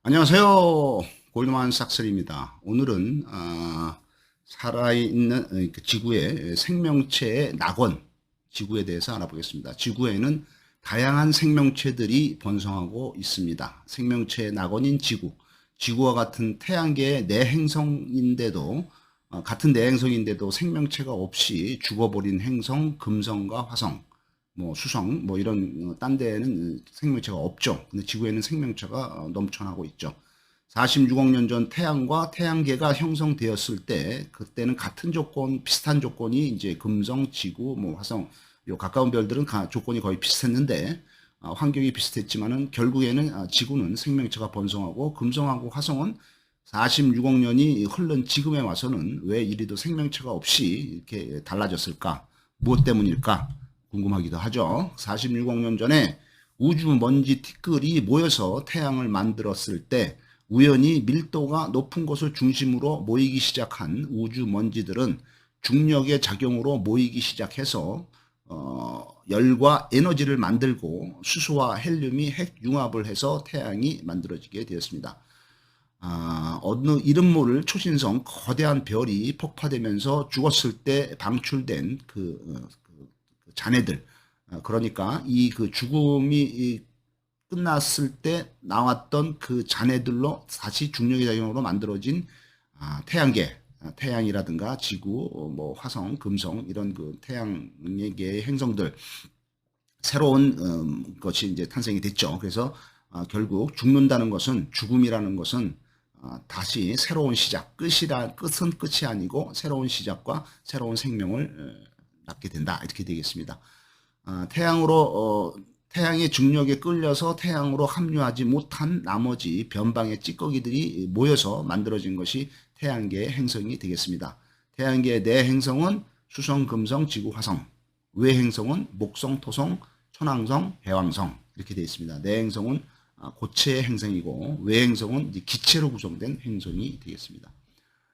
안녕하세요. 골드만삭스입니다. 오늘은 살아있는 그 지구의 생명체의 낙원, 지구에 대해서 알아보겠습니다. 지구에는 다양한 생명체들이 번성하고 있습니다. 생명체의 낙원인 지구, 지구와 같은 태양계의 내행성인데도 같은 내행성인데도 생명체가 없이 죽어버린 행성, 금성과 화성, 뭐 수성, 뭐 이런 딴 데에는 생명체가 없죠. 근데 지구에는 생명체가 넘쳐나고 있죠. 46억 년 전 태양과 태양계가 형성되었을 때 그때는 같은 조건, 비슷한 조건이 이제 금성, 지구, 뭐 화성, 요 가까운 별들은 조건이 거의 비슷했는데 환경이 비슷했지만은 결국에는 지구는 생명체가 번성하고 금성하고 화성은 46억 년이 흐른 지금에 와서는 왜 이리도 생명체가 없이 이렇게 달라졌을까? 무엇 때문일까? 궁금하기도 하죠. 46억 년 전에 우주 먼지 티끌이 모여서 태양을 만들었을 때 우연히 밀도가 높은 곳을 중심으로 모이기 시작한 우주 먼지들은 중력의 작용으로 모이기 시작해서 열과 에너지를 만들고 수소와 헬륨이 핵 융합을 해서 태양이 만들어지게 되었습니다. 어느 이름 모를 초신성 거대한 별이 폭파되면서 죽었을 때 방출된 그 자네들, 그러니까 이 그 죽음이 끝났을 때 나왔던 그 잔해들로 다시 중력의 작용으로 만들어진 태양계, 태양이라든가 지구, 뭐 화성, 금성 이런 그 태양계의 행성들 새로운 것이 이제 탄생이 됐죠. 그래서 결국 죽는다는 것은 죽음이라는 것은 다시 새로운 시작, 끝은 끝이 아니고 새로운 시작과 새로운 생명을 낳게 된다 이렇게 되겠습니다. 태양의 중력에 끌려서 태양으로 합류하지 못한 나머지 변방의 찌꺼기들이 모여서 만들어진 것이 태양계의 행성이 되겠습니다. 태양계의 내 행성은 수성, 금성, 지구, 화성, 외 행성은 목성, 토성, 천왕성, 해왕성 이렇게 되어 있습니다. 내 행성은 고체의 행성이고 외 행성은 기체로 구성된 행성이 되겠습니다.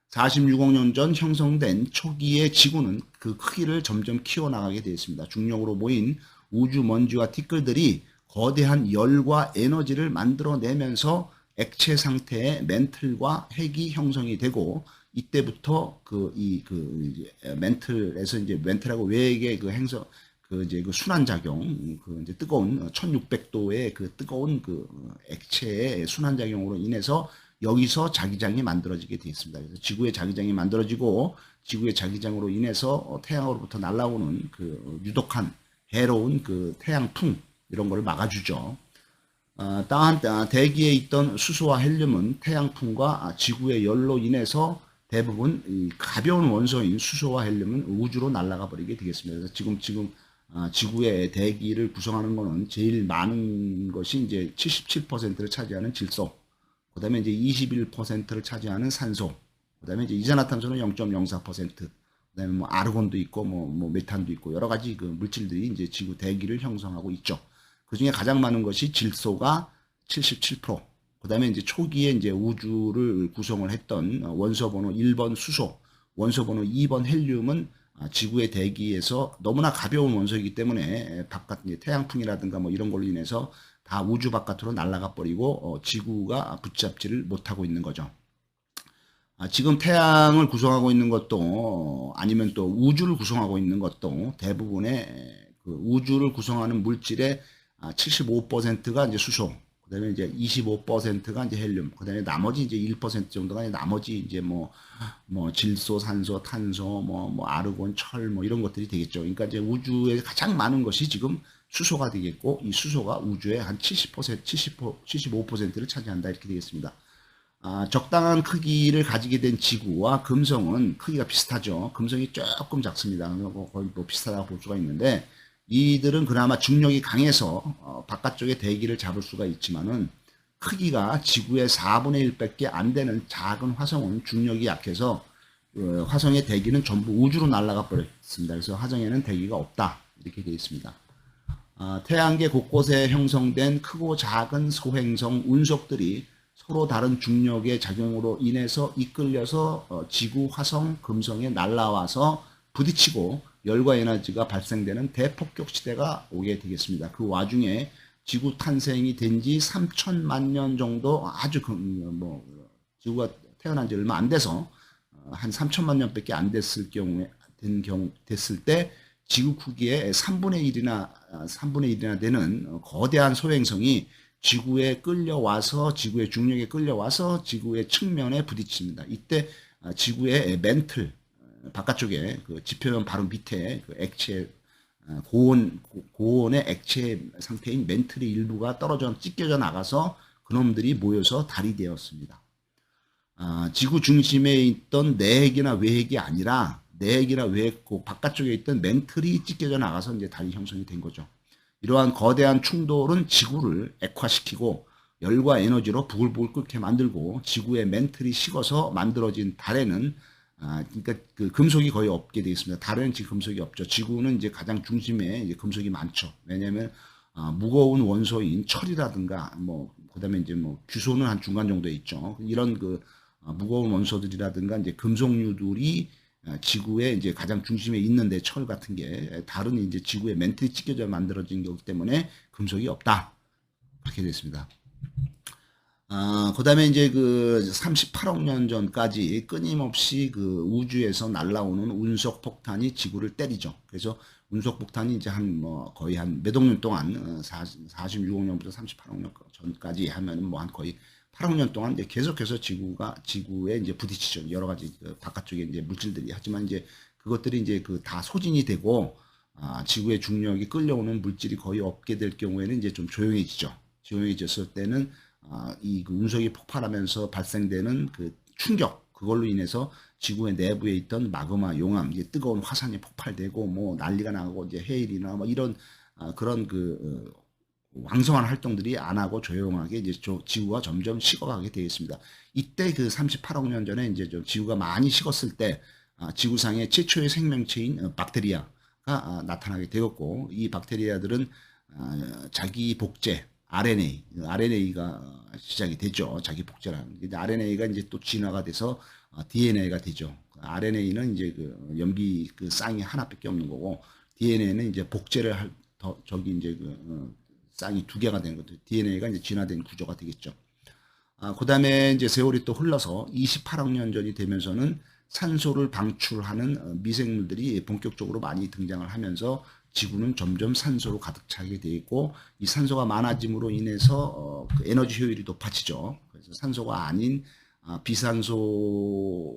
46억 년 전 형성된 초기의 지구는 그 크기를 점점 키워나가게 되었습니다. 중력으로 모인 우주 먼지와 티끌들이 거대한 열과 에너지를 만들어내면서 액체 상태의 멘틀과 핵이 형성이 되고 이때부터 멘틀에서 이제 멘틀하고 외액의 그 행성 그 순환 작용, 그 이제 뜨거운 1600도의 그 뜨거운 그 액체의 순환 작용으로 인해서 여기서 자기장이 만들어지게 되어 있습니다. 그래서 지구의 자기장이 만들어지고 지구의 자기장으로 인해서 태양으로부터 날아오는 그 유독한 해로운 그 태양풍 이런 거를 막아주죠. 대기에 있던 수소와 헬륨은 태양풍과 지구의 열로 인해서 대부분 이 가벼운 원소인 수소와 헬륨은 우주로 날아가 버리게 되겠습니다. 그래서 지금 지구의 대기를 구성하는 것은 제일 많은 것이 이제 77%를 차지하는 질소, 그 다음에 이제 21%를 차지하는 산소, 그 다음에 이제 이산화탄소는 0.04%, 그 다음에 뭐 아르곤도 있고 뭐 메탄도 있고 여러 가지 그 물질들이 이제 지구 대기를 형성하고 있죠. 그 중에 가장 많은 것이 질소가 77%, 그 다음에 이제 초기에 이제 우주를 구성을 했던 원소 번호 1번 수소, 원소 번호 2번 헬륨은 지구의 대기에서 너무나 가벼운 원소이기 때문에 바깥 태양풍이라든가 뭐 이런 걸로 인해서 다 우주 바깥으로 날아가 버리고 지구가 붙잡지를 못하고 있는 거죠. 지금 태양을 구성하고 있는 것도 아니면 또 우주를 구성하고 있는 것도 대부분의 그 우주를 구성하는 물질의 75%가 이제 수소, 그다음에 이제 25%가 이제 헬륨, 그다음에 나머지 이제 1% 정도가 나머지 이제 뭐 질소, 산소, 탄소, 뭐 아르곤, 철, 뭐 이런 것들이 되겠죠. 그러니까 이제 우주에 가장 많은 것이 지금 수소가 되겠고, 이 수소가 우주의 한 70%, 75%를 차지한다 이렇게 되겠습니다. 적당한 크기를 가지게 된 지구와 금성은 크기가 비슷하죠. 금성이 조금 작습니다. 거의 뭐 비슷하다고 볼 수가 있는데, 이들은 그나마 중력이 강해서 바깥쪽의 대기를 잡을 수가 있지만은 크기가 지구의 4분의 1밖에 안 되는 작은 화성은 중력이 약해서 화성의 대기는 전부 우주로 날아가 버렸습니다. 그래서 화성에는 대기가 없다 이렇게 되어 있습니다. 태양계 곳곳에 형성된 크고 작은 소행성 운석들이 서로 다른 중력의 작용으로 인해서 이끌려서 지구, 화성, 금성에 날아와서 부딪히고 열과 에너지가 발생되는 대폭격 시대가 오게 되겠습니다. 그 와중에 지구 탄생이 된 지 3천만 년 정도 아주 지구가 태어난 지 얼마 안 돼서 한 3천만 년밖에 안 됐을 경우에 됐을 때 지구 크기의 3분의 1이나 되는 거대한 소행성이 지구에 끌려와서 지구의 중력에 끌려와서 지구의 측면에 부딪힙니다. 이때 지구의 맨틀 바깥쪽에 그 지표면 바로 밑에 그 액체 고온의 액체 상태인 맨틀의 일부가 찢겨져 나가서 그놈들이 모여서 달이 되었습니다. 지구 중심에 있던 내핵이나 외핵이 아니라 내핵이나 외핵 바깥쪽에 있던 맨틀이 찢겨져 나가서 이제 달이 형성이 된 거죠. 이러한 거대한 충돌은 지구를 액화시키고 열과 에너지로 부글부글 끓게 만들고 지구의 맨틀이 식어서 만들어진 달에는 그러니까 그 금속이 거의 없게 되어 있습니다. 달에는 지금 금속이 없죠. 지구는 이제 가장 중심에 이제 금속이 많죠. 왜냐하면 무거운 원소인 철이라든가 그다음에 이제 규소는 한 중간 정도에 있죠. 이런 그 무거운 원소들이라든가 이제 금속류들이 지구의 이제 가장 중심에 있는데 철 같은 게 달은 이제 지구의 맨틀이 찢겨져 만들어진 거기 때문에 금속이 없다. 그렇게 됐습니다. 그 다음에 이제 그 38억 년 전까지 끊임없이 그 우주에서 날아오는 운석 폭탄이 지구를 때리죠. 그래서 운석 폭탄이 이제 거의 한 몇 억 년 동안 46억 년부터 38억 년 전까지 하면은 한 거의 8억 년 동안 이제 계속해서 지구에 이제 부딪히죠. 여러 가지 바깥쪽에 이제 물질들이. 하지만 이제 그것들이 이제 그 다 소진이 되고 지구의 중력이 끌려오는 물질이 거의 없게 될 경우에는 이제 좀 조용해지죠. 조용해졌을 때는 이 그 운석이 폭발하면서 발생되는 그 충격, 그걸로 인해서 지구의 내부에 있던 마그마, 용암, 이제 뜨거운 화산이 폭발되고 난리가 나고 이제 해일이나 이런 그런 그 왕성한 활동들이 안 하고 조용하게 이제 지구가 점점 식어가게 되어 있습니다. 이때 그 38억 년 전에 이제 좀 지구가 많이 식었을 때 지구상의 최초의 생명체인 박테리아가 나타나게 되었고, 이 박테리아들은 자기 복제 RNA가 시작이 되죠. 자기 복제라는. 근데 RNA가 이제 또 진화가 돼서 DNA가 되죠. RNA는 이제 그 염기 그 쌍이 하나밖에 없는 거고, DNA는 이제 복제를 저기 이제 쌍이 두 개가 되는 거죠. DNA가 이제 진화된 구조가 되겠죠. 그 다음에 이제 세월이 또 흘러서 28억 년 전이 되면서는 산소를 방출하는 미생물들이 본격적으로 많이 등장을 하면서 지구는 점점 산소로 가득 차게 되어 있고, 이 산소가 많아짐으로 인해서 그 에너지 효율이 높아지죠. 그래서 산소가 아닌 비산소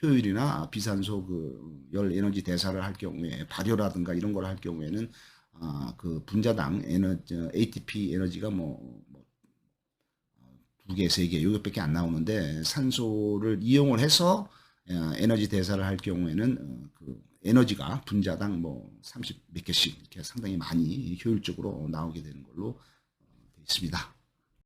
효율이나 비산소 그 열 에너지 대사를 할 경우에 발효라든가 이런 걸 할 경우에는 그 분자당 ATP 에너지가 두 개, 세 개, 요것밖에 안 나오는데, 산소를 이용을 해서 에너지 대사를 할 경우에는 그 에너지가 분자당 30 몇 개씩 이렇게 상당히 많이 효율적으로 나오게 되는 걸로 되어 있습니다.